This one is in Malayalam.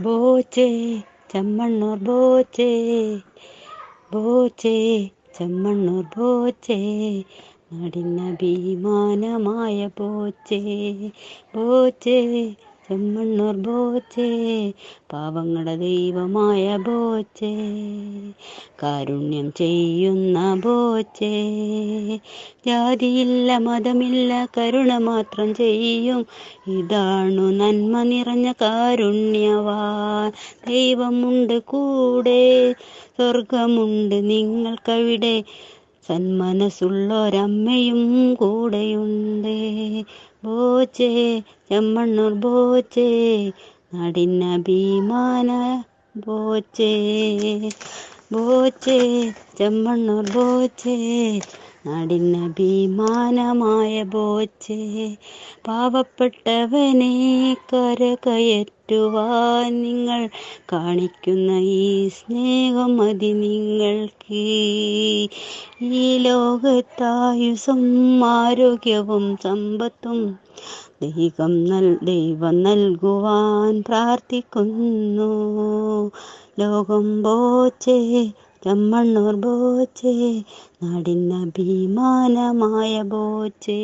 ബോച്ചേ ചെമ്മണ്ണൂർ ബോച്ചേ, ബോച്ചേ ചെമ്മണ്ണൂർ ബോച്ചേ, നാടിനഭിമാനമായ ബോച്ചേ, ബോച്ചേ ചെമ്മണ്ണൂർ ബോച്ചേ, പാവങ്ങളുടെ ദൈവമായ ബോച്ചേ, കാരുണ്യം ചെയ്യുന്ന ബോച്ചേ, ജാതിയില്ല മതമില്ല കരുണ മാത്രം ചെയ്യും, ഇതാണു നന്മ നിറഞ്ഞ കാരുണ്യവാൻ. ദൈവമുണ്ട് കൂടെ, സ്വർഗമുണ്ട് നിങ്ങൾക്കവിടെ, സന്മനസ്സുള്ളൊരമ്മയും കൂടെയുണ്ട്. ബോച്ചേ ചെമ്മണ്ണൂർ ബോച്ചേ, നാടിനഭിമാന ബോച്ചേ, ബോച്ചേ ചെമ്മണ്ണൂർ ബോച്ചേ, നാടിനഭിമാനമായ ബോച്ചേ, പാവപ്പെട്ടവനെ കരകയറ്റുവാൻ നിങ്ങൾ കാണിക്കുന്ന ഈ സ്നേഹം മതി നിങ്ങൾക്ക്. ഈ ലോകത്തായുസും ആരോഗ്യവും സമ്പത്തും ദൈവം നൽകുവാൻ പ്രാർത്ഥിക്കുന്നു. ലോകം ബോച്ചേ ചെമ്മണ്ണൂർ ബോച്ചേ, നാടിനഭിമാനമായ ബോച്ചേ.